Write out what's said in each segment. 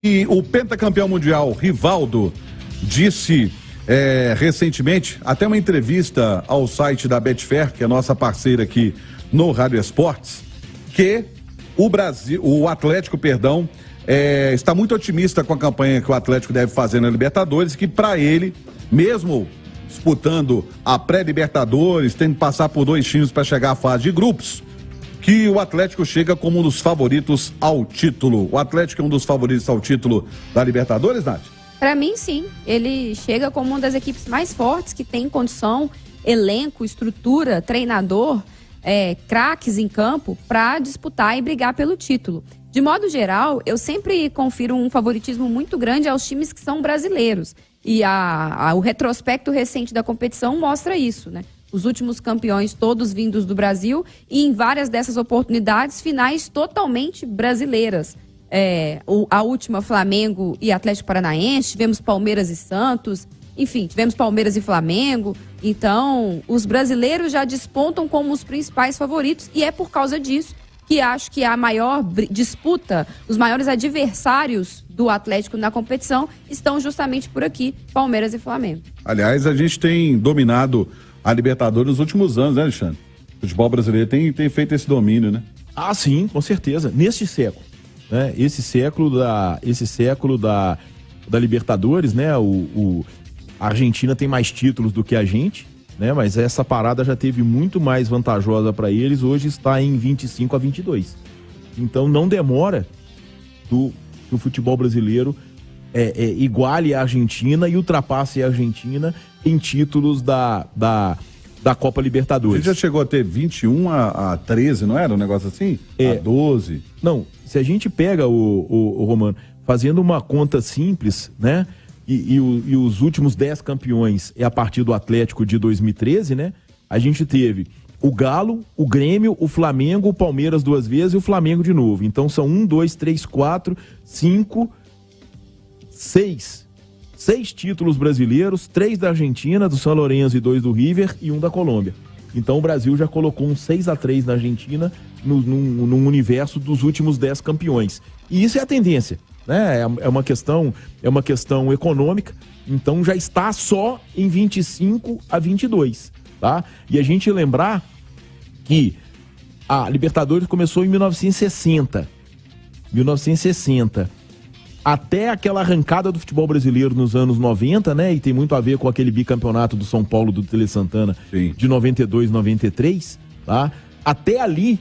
E o pentacampeão mundial Rivaldo disse recentemente, até uma entrevista ao site da Betfair, que é nossa parceira aqui no Rádio Esportes, que o Atlético, está muito otimista com a campanha que o Atlético deve fazer na Libertadores, que para ele, mesmo disputando a pré-Libertadores, tendo que passar por 2 times para chegar à fase de grupos, que o Atlético chega como um dos favoritos ao título. O Atlético é um dos favoritos ao título da Libertadores, Nath? Para mim, sim. Ele chega como uma das equipes mais fortes, que tem condição, elenco, estrutura, treinador, craques em campo para disputar e brigar pelo título. De modo geral, eu sempre confiro um favoritismo muito grande aos times que são brasileiros. E o retrospecto recente da competição mostra isso, né? Os últimos campeões todos vindos do Brasil e em várias dessas oportunidades, finais totalmente brasileiras. A última, Flamengo e Atlético Paranaense, tivemos Palmeiras e Santos, enfim, tivemos Palmeiras e Flamengo. Então, os brasileiros já despontam como os principais favoritos e é por causa disso que acho que a maior disputa, os maiores adversários do Atlético na competição estão justamente por aqui, Palmeiras e Flamengo. Aliás, a gente tem dominado a Libertadores nos últimos anos, né, Alexandre? O futebol brasileiro tem feito esse domínio, né? Ah, sim, com certeza. Neste século, né? Esse século da Libertadores, né? A Argentina tem mais títulos do que a gente, né? Mas essa parada já teve muito mais vantajosa para eles. Hoje está em 25-22. Então não demora que o futebol brasileiro iguale a Argentina e ultrapasse a Argentina em títulos da Copa Libertadores. Ele já chegou a ter 21 a 13, não era um negócio assim? A 12? Não, se a gente pega o Romano, fazendo uma conta simples, né? E os últimos 10 campeões é a partir do Atlético de 2013, né? A gente teve o Galo, o Grêmio, o Flamengo, o Palmeiras 2 vezes e o Flamengo de novo. Então são 1, 2, 3, 4, 5, 6 títulos brasileiros, 3 da Argentina, do São Lourenço e 2 do River e 1 da Colômbia. Então o Brasil já colocou um 6-3 na Argentina no universo dos últimos 10 campeões. E isso é a tendência, né? É uma questão econômica, então já está só em 25-22, tá? E a gente lembrar que a Libertadores começou em 1960. Até aquela arrancada do futebol brasileiro nos anos 90, né? E tem muito a ver com aquele bicampeonato do São Paulo, do Tele Santana, sim, de 92, 93, tá? Até ali,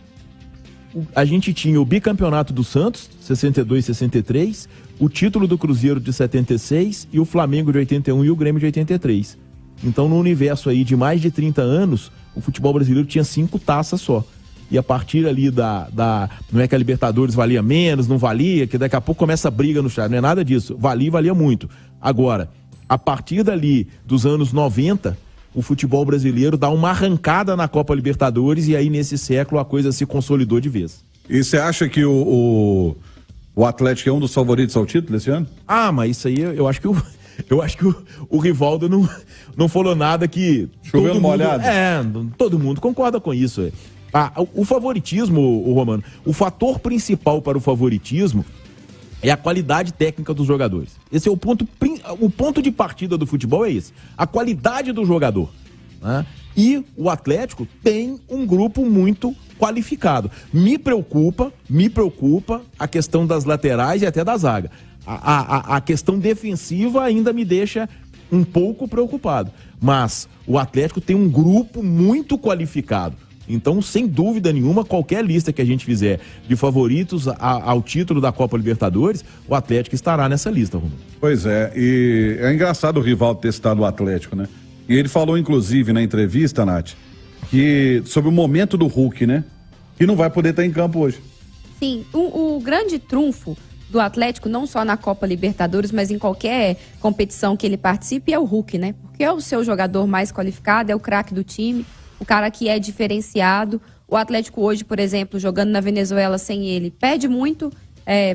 a gente tinha o bicampeonato do Santos, 62, 63, o título do Cruzeiro de 76 e o Flamengo de 81 e o Grêmio de 83. Então, no universo aí de mais de 30 anos, o futebol brasileiro tinha 5 taças só. E a partir ali não é que a Libertadores valia menos, não valia, que daqui a pouco começa a briga no chat, não é nada disso, valia muito. Agora, a partir dali dos anos 90, o futebol brasileiro dá uma arrancada na Copa Libertadores e aí nesse século a coisa se consolidou de vez. E você acha que o Atlético é um dos favoritos ao título esse ano? Ah, mas isso aí eu acho que o Rivaldo não falou nada que... Chovendo molhado. Todo mundo concorda com isso. O favoritismo, o Romano, o fator principal para o favoritismo é a qualidade técnica dos jogadores. Esse é o ponto de partida do futebol, é esse. A qualidade do jogador, né? E o Atlético tem um grupo muito qualificado. Me preocupa a questão das laterais e até da zaga. A questão defensiva ainda me deixa um pouco preocupado. Mas o Atlético tem um grupo muito qualificado. Então, sem dúvida nenhuma, qualquer lista que a gente fizer de favoritos ao título da Copa Libertadores, o Atlético estará nessa lista, Romulo. Pois é, e é engraçado o Rivaldo ter citado o Atlético, né? E ele falou, inclusive, na entrevista, Nath, sobre o momento do Hulk, né? Que não vai poder estar em campo hoje. Sim, o grande trunfo do Atlético, não só na Copa Libertadores, mas em qualquer competição que ele participe, é o Hulk, né? Porque é o seu jogador mais qualificado, é o craque do time, o cara que é diferenciado. O Atlético hoje, por exemplo, jogando na Venezuela sem ele, perde muito,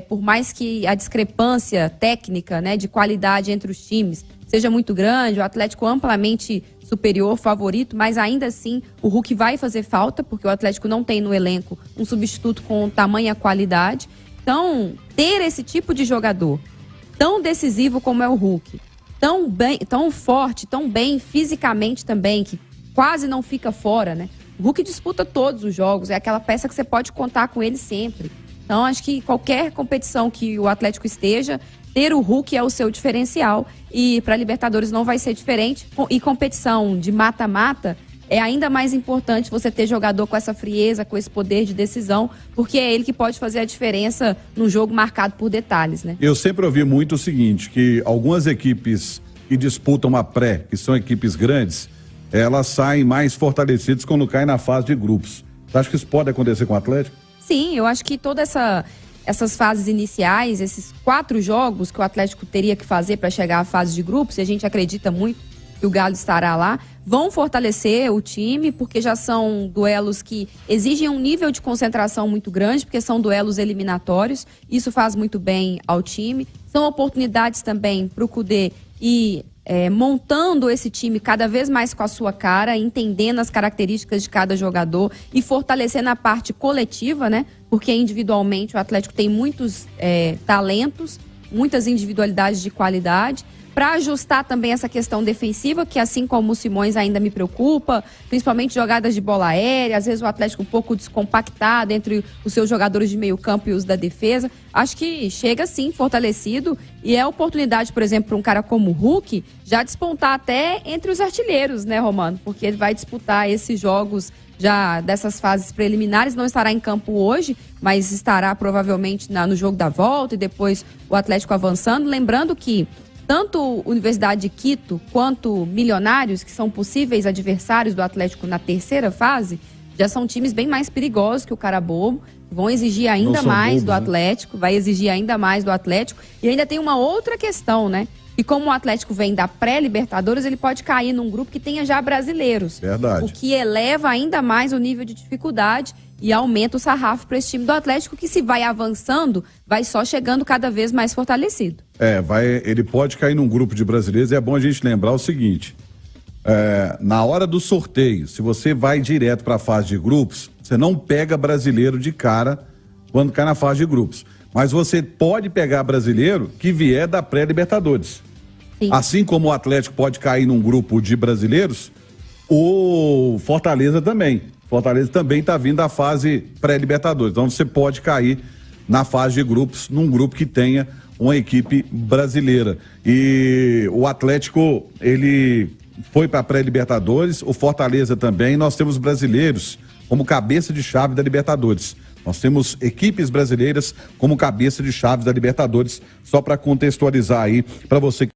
por mais que a discrepância técnica, né, de qualidade entre os times seja muito grande, o Atlético amplamente superior, favorito, mas ainda assim o Hulk vai fazer falta, porque o Atlético não tem no elenco um substituto com tamanha qualidade. Então, ter esse tipo de jogador tão decisivo como é o Hulk, tão forte, tão bem fisicamente também, que quase não fica fora, né? O Hulk disputa todos os jogos, é aquela peça que você pode contar com ele sempre. Então, acho que qualquer competição que o Atlético esteja, ter o Hulk é o seu diferencial. E para a Libertadores não vai ser diferente. E competição de mata-mata, é ainda mais importante você ter jogador com essa frieza, com esse poder de decisão, porque é ele que pode fazer a diferença num jogo marcado por detalhes, né? Eu sempre ouvi muito o seguinte, que algumas equipes que disputam a pré, que são equipes grandes, elas saem mais fortalecidas quando caem na fase de grupos. Você acha que isso pode acontecer com o Atlético? Sim, eu acho que todas essas fases iniciais, esses 4 jogos que o Atlético teria que fazer para chegar à fase de grupos, e a gente acredita muito que o Galo estará lá, vão fortalecer o time, porque já são duelos que exigem um nível de concentração muito grande, porque são duelos eliminatórios, isso faz muito bem ao time. São oportunidades também para o Kudê ir montando esse time cada vez mais com a sua cara, entendendo as características de cada jogador e fortalecendo a parte coletiva, né? Porque individualmente o Atlético tem muitos talentos, muitas individualidades de qualidade, para ajustar também essa questão defensiva, que assim como o Simões ainda me preocupa, principalmente jogadas de bola aérea, às vezes o Atlético um pouco descompactado entre os seus jogadores de meio campo e os da defesa. Acho que chega sim fortalecido e é oportunidade, por exemplo, para um cara como o Hulk já despontar até entre os artilheiros, né, Romano? Porque ele vai disputar esses jogos já dessas fases preliminares, não estará em campo hoje, mas estará provavelmente no jogo da volta e depois o Atlético avançando. Lembrando que tanto Universidade de Quito quanto Milionários, que são possíveis adversários do Atlético na terceira fase, já são times bem mais perigosos que o Carabobo, vão exigir ainda mais do Atlético, vai exigir ainda mais do Atlético. E ainda tem uma outra questão, né? E como o Atlético vem da pré-Libertadores, ele pode cair num grupo que tenha já brasileiros. Verdade. O que eleva ainda mais o nível de dificuldade e aumenta o sarrafo para esse time do Atlético, que se vai avançando, vai só chegando cada vez mais fortalecido. Ele pode cair num grupo de brasileiros, e é bom a gente lembrar o seguinte, na hora do sorteio, se você vai direto para a fase de grupos, você não pega brasileiro de cara quando cai na fase de grupos. Mas você pode pegar brasileiro que vier da pré-Libertadores. Sim. Assim como o Atlético pode cair num grupo de brasileiros, o Fortaleza também. Fortaleza também está vindo da fase pré-Libertadores. Então você pode cair na fase de grupos, num grupo que tenha uma equipe brasileira. E o Atlético, ele foi para a pré-Libertadores, o Fortaleza também. Nós temos brasileiros como cabeça de chave da Libertadores. Nós temos equipes brasileiras como cabeça de chave da Libertadores, só para contextualizar aí para você.